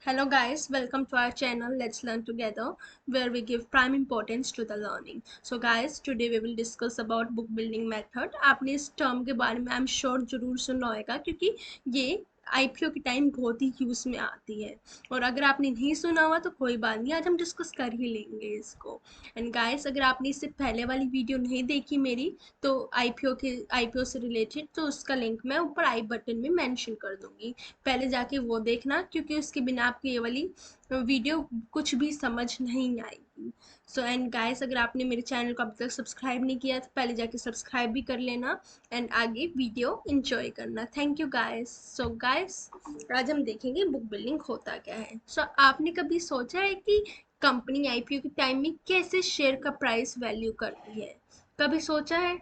Hello guys, welcome to our channel Let's Learn Together where we give prime importance to the learning. So guys, today we will discuss about book building method. आपने इस term के बारे में I am sure जरूर सुना होगा क्योंकि ये आईपीओ के टाइम बहुत ही यूज में आती है और अगर आपने नहीं सुना हुआ तो कोई बात नहीं, आज हम डिस्कस कर ही लेंगे इसको। एंड गाइस, अगर आपने इससे पहले वाली वीडियो नहीं देखी मेरी तो आईपीओ से रिलेटेड, तो उसका लिंक मैं ऊपर आई बटन में मेंशन कर दूंगी। पहले जाके वो देखना क्योंकि उसके बिना आपको ये वाली वीडियो कुछ भी समझ नहीं आएगी। सो एंड गाइस, अगर आपने मेरे चैनल को अभी तक सब्सक्राइब नहीं किया तो पहले जाके सब्सक्राइब भी कर लेना एंड आगे वीडियो एंजॉय करना। Thank you guys. So guys, आज हम देखेंगे बुक बिल्डिंग होता क्या है। सो आपने कभी सोचा है कि कंपनी आईपीओ के टाइम में कैसे शेयर का प्राइस वैल्यू करती है? कभी सोचा है?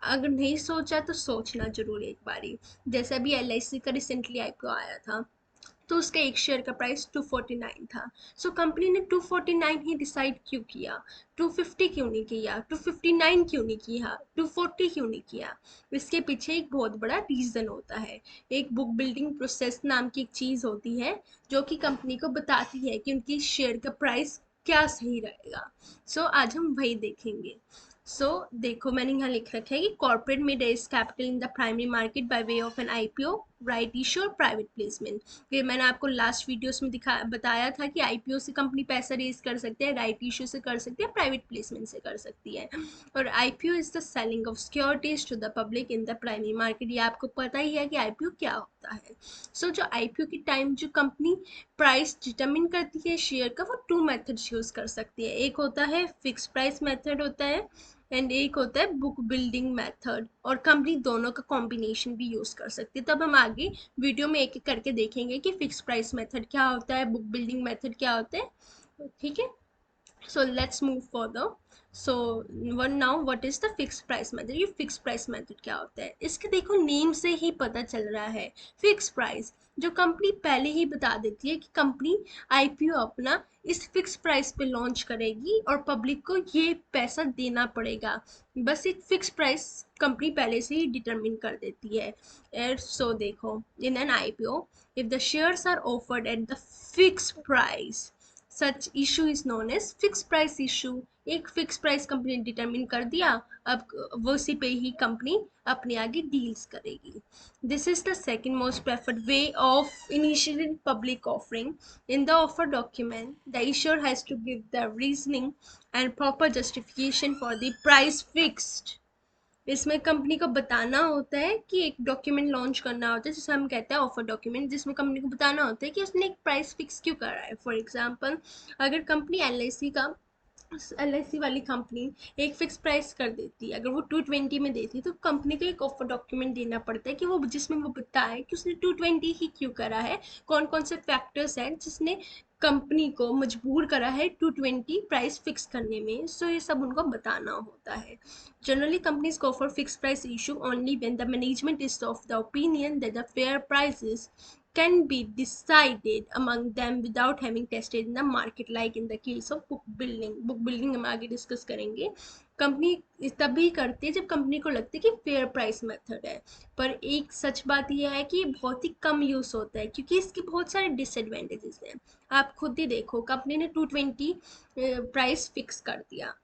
अगर नहीं सोचा तो सोचना जरूर एक बारी। जैसे अभी एलआईसी का रिसेंटली आईपीओ आया था तो उसका एक शेयर का प्राइस 249 था। सो कंपनी ने 249 ही डिसाइड क्यों किया? 250 क्यों नहीं किया? 259 क्यों नहीं किया? 240 क्यों नहीं किया? इसके पीछे एक बहुत बड़ा रीजन होता है। एक बुक बिल्डिंग प्रोसेस नाम की एक चीज होती है जो कि कंपनी को बताती है कि उनकी शेयर का प्राइस क्या सही रहेगा। सो आज हम वही देखेंगे। देखो, मैंने यहाँ लिख रखा है कि कॉर्पोरेट में raise capital in the primary market by way of an IPO, right issue और प्राइवेट प्लेसमेंट। ये मैंने आपको लास्ट वीडियोस में बताया था कि आईपीओ से कंपनी पैसा रेज कर सकते हैं, राइट इशू से कर सकती है, प्राइवेट प्लेसमेंट से कर सकती है। और IPO is the selling of securities to the public in the primary market. ये आपको पता ही है कि आईपीओ क्या होता है। जो आईपीओ के टाइम जो कंपनी प्राइस डिटरमिन करती है शेयर का, वो टू मेथड्स यूज कर सकती है। एक होता है फिक्स प्राइस मेथड होता है एंड एक होता है बुक बिल्डिंग मेथड, और कंपनी दोनों का कॉम्बिनेशन भी यूज कर सकती है। तब हम आगे वीडियो में एक एक करके देखेंगे कि फिक्स प्राइस मेथड क्या होता है, बुक बिल्डिंग मेथड क्या होता है। ठीक है, so let's move further. so one now, what is the fixed price method? ये fixed price method क्या होता है? इसके देखो नेम से ही पता चल रहा है। फिक्स प्राइस जो कंपनी पहले ही बता देती है कि कंपनी आईपीओ अपना इस फिक्स प्राइस पे लॉन्च करेगी और पब्लिक को ये पैसा देना पड़ेगा। बस एक फिक्स प्राइस कंपनी पहले से ही डिटरमिन कर देती है। सो देखो, in an IPO if the shares are offered at the fix price, such issue is known as fix price issue. एक फिक्स प्राइस कंपनी ने डिटरमिन कर दिया, अब वो उसी पे ही कंपनी अपने आगे डील्स करेगी। This is the second most preferred way of initialing public offering. In the offer document the issuer has to give the reasoning and proper justification for the price fixed. इसमें company को बताना होता है कि एक document launch करना होता है जिसे हम कहते हैं ऑफर डॉक्यूमेंट, जिसमें कंपनी को बताना होता है कि उसने एक प्राइस फिक्स क्यों करा है। फॉर एग्जांपल, अगर कंपनी एलआईसी वाली कंपनी एक फिक्स प्राइस कर देती है, अगर वो 220 में देती है तो कंपनी को एक ऑफर डॉक्यूमेंट देना पड़ता है कि वो जिसमें वो बताए कि उसने 220 ही क्यों करा है, कौन कौन से फैक्टर्स हैं जिसने कंपनी को मजबूर करा है 220 प्राइस फिक्स करने में। ये सब उनको बताना होता है। Generally, companies go for fixed price issue only when the management is of the opinion that the fair prices can be decided among them without having tested in the market, like in the case of book building. book building हम आगे discuss करेंगे। Company तभी करती है जब company को लगता है कि फेयर प्राइस मेथड है। पर एक सच बात यह है कि ये बहुत ही कम यूज होता है क्योंकि इसके बहुत सारे डिसएडवांटेजेस हैं। आप खुद ही देखो, कंपनी ने 220 प्राइस फिक्स कर दिया।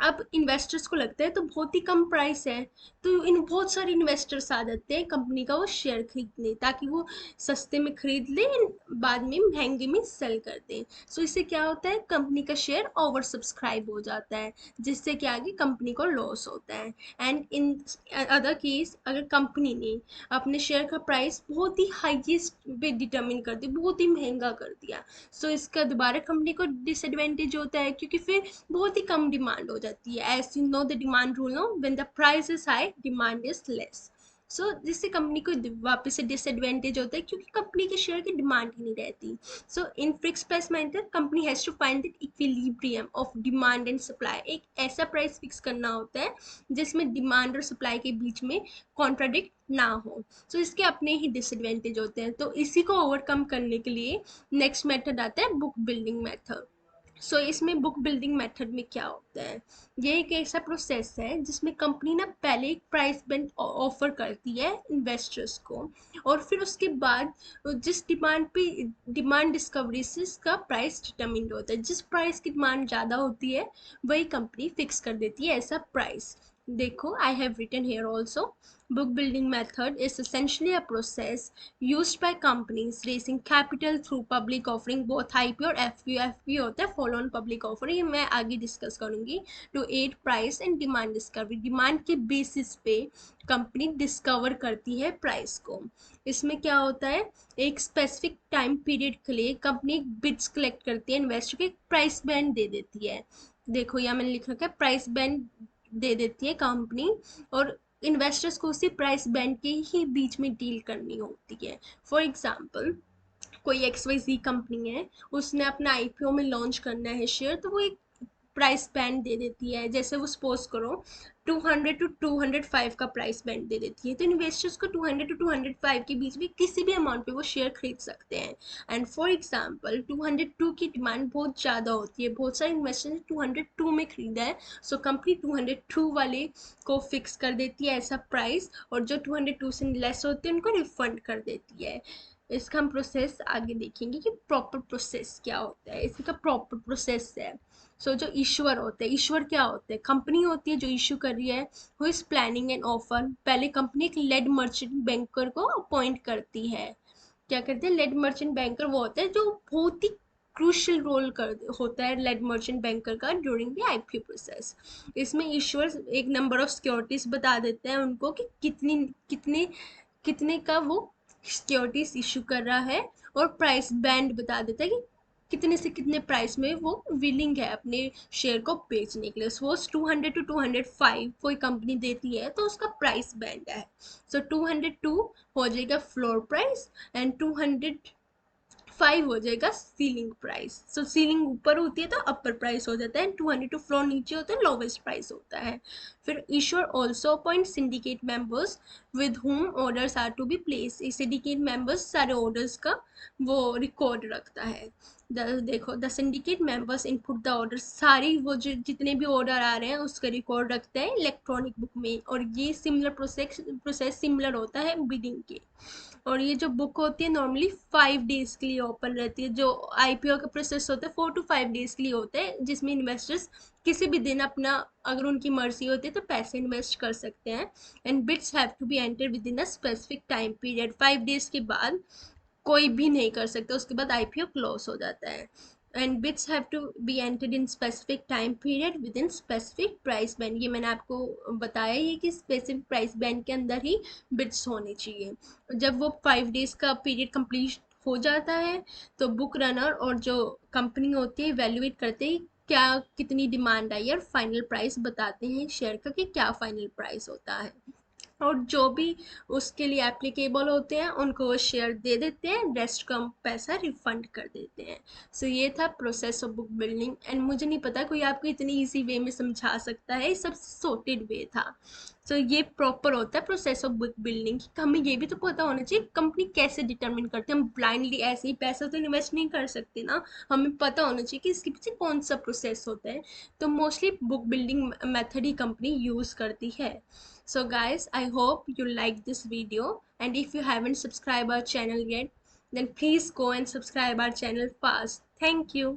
अब इन्वेस्टर्स को लगता है तो बहुत ही कम प्राइस है, तो इन बहुत सारे इन्वेस्टर्स आ जाते हैं कंपनी का वो शेयर खरीदने, ताकि वो सस्ते में खरीद लें, बाद में महंगे में सेल कर दें। इससे क्या होता है, कंपनी का शेयर ओवर सब्सक्राइब हो जाता है, जिससे कि आगे कंपनी को लॉस होता है। एंड इन अदर केस, अगर कंपनी ने अपने शेयर का प्राइस बहुत ही हाईएस्ट पे डिटर्मिन कर दिया, बहुत ही महंगा कर दिया, इसका दोबारा कंपनी को डिसएडवांटेज होता है क्योंकि फिर बहुत ही कम डिमांड हो जाती है। As you know the demand rule, no when the price is high demand is less. जिससे कंपनी को वापस से डिसएडवांटेज होता है क्योंकि कंपनी के शेयर की डिमांड ही नहीं रहती। In fix price method company has to find the equilibrium of demand and supply. एक ऐसा प्राइस फिक्स करना होता है जिसमें डिमांड और सप्लाई के बीच में कॉन्ट्राडिक्ट ना हो। इसके अपने ही डिसएडवांटेज होते हैं, तो इसी को ओवरकम करने के लिए नेक्स्ट मेथड आता है बुक बिल्डिंग मेथड। इसमें बुक बिल्डिंग मेथड में क्या होता है, ये एक ऐसा प्रोसेस है जिसमें कंपनी ना पहले एक प्राइस बैंड ऑफर करती है इन्वेस्टर्स को, और फिर उसके बाद जिस डिमांड पे डिमांड डिस्कवरी से इसका प्राइस डिटरमिन्ड होता है। जिस प्राइस की डिमांड ज़्यादा होती है वही कंपनी फिक्स कर देती है ऐसा प्राइस। देखो, I have written here also, book building method is essentially a process used by companies raising capital through public offering, both IPO और FPO। FPO होता है follow on public offer, ये मैं आगे डिस्कस करूंगी। to aid price and demand discovery, demand के basis पे company discover करती है प्राइस को। इसमें क्या होता है, एक स्पेसिफिक टाइम पीरियड के लिए कंपनी बिड्स कलेक्ट करती है, इन्वेस्टर को एक प्राइस बैंड दे देती है। देखो यहाँ मैंने लिख रखा है प्राइस बैंड दे देती है कंपनी, और इन्वेस्टर्स को उसी प्राइस बैंड के ही बीच में डील करनी होती है। फॉर एग्जाम्पल, कोई XYZ कंपनी है, उसने अपना IPO में लॉन्च करना है शेयर, तो वो एक प्राइस बैंड दे देती है। जैसे वो सपोज करो 200 टू 205 का प्राइस बैंड दे देती है, तो इन्वेस्टर्स को 200 टू 205 के बीच में किसी भी अमाउंट पे वो शेयर खरीद सकते हैं। एंड फॉर एग्जांपल 202 की डिमांड बहुत ज़्यादा होती है, बहुत सारे इन्वेस्टर ने 202 में खरीदा है, सो कंपनी 202 वाले को फिक्स कर देती है ऐसा प्राइस, और जो 202 से लेस होते हैं उनको रिफंड कर देती है। इसका हम प्रोसेस आगे देखेंगे कि प्रॉपर प्रोसेस क्या होता है, इसका प्रॉपर प्रोसेस है। जो इशूअर होते हैं, इशूअर क्या होते हैं, कंपनी होती है जो इशू कर रही है, who is planning an offer. पहले कंपनी एक लेड मर्चेंट बैंकर को अपॉइंट करती है। क्या करते हैं, लेड मर्चेंट बैंकर वो होता है जो बहुत ही क्रूशियल रोल कर होता है लेड मर्चेंट बैंकर का ड्यूरिंग द IPO प्रोसेस। इसमें इशूअर्स एक नंबर ऑफ सिक्योरिटीज बता देते हैं उनको कि कितनी कितने कितने का वो सिक्योरिटीज इशू कर रहा है, और प्राइस बैंड बता देता है कि कितने से कितने प्राइस में वो विलिंग है अपने शेयर को बेचने के लिए। सपोज 200 टू 205 कोई कंपनी देती है तो उसका प्राइस बैंड है। 202 हो जाएगा फ्लोर प्राइस, एंड 205 हो जाएगा सीलिंग प्राइस। सीलिंग ऊपर होती है तो अपर प्राइस हो जाता है, 202 फ्लोर नीचे होता है लोवेस्ट प्राइस होता है। फिर issuer also appoint syndicate members with whom orders are to be place. Syndicate members सारे ऑर्डर्स का वो रिकॉर्ड रखता है। देखो, the syndicate members input the order, सारी वो जो जितने भी ऑर्डर आ रहे हैं उसका रिकॉर्ड रखते हैं इलेक्ट्रॉनिक बुक में, और ये सिमिलर प्रोसेस सिमिलर होता है बिडिंग के। और ये जो बुक होती है नॉर्मली 5 डेज के लिए ओपन रहती है। जो IPO का प्रोसेस होता है 4 to 5 डेज के लिए होता है, जिसमें इन्वेस्टर्स किसी भी दिन अपना, अगर उनकी मर्जी होती है तो पैसे इन्वेस्ट कर सकते हैं। And bids have to be enter within a specific time period, 5 days के बाद कोई भी नहीं कर सकता, उसके बाद IPO क्लोज हो जाता है। And bids have to be entered in specific time period within specific price band, ये मैंने आपको बताया ही कि स्पेसिफिक प्राइस बैंड के अंदर ही बिट्स होने चाहिए। जब वो 5 डेज का पीरियड कंप्लीट हो जाता है तो बुक रनर और जो कंपनी होती है इवेल्युएट करते हैं क्या कितनी डिमांड आई है, और फाइनल प्राइस बताते हैं शेयर का कि क्या फाइनल प्राइस होता है। और जो भी उसके लिए एप्लीकेबल होते हैं उनको वो शेयर दे देते हैं, रेस्ट का पैसा रिफंड कर देते हैं। ये था process of book building, and मुझे नहीं पता कोई आपको इतनी इजी वे में समझा सकता है, सब सॉर्टेड वे था। ये प्रॉपर होता है प्रोसेस ऑफ बुक बिल्डिंग। हमें ये भी तो पता होना चाहिए कंपनी कैसे डिटरमिन करते हैं, हम ब्लाइंडली ऐसे ही पैसा तो इन्वेस्ट नहीं कर सकते ना, हमें पता होना चाहिए कि इसके पीछे कौन सा प्रोसेस होता है। तो मोस्टली बुक बिल्डिंग मेथड ही कंपनी यूज़ करती है। So guys, I hope you like this video, and if you haven't subscribed our channel yet, then please go and subscribe our channel fast. Thank you.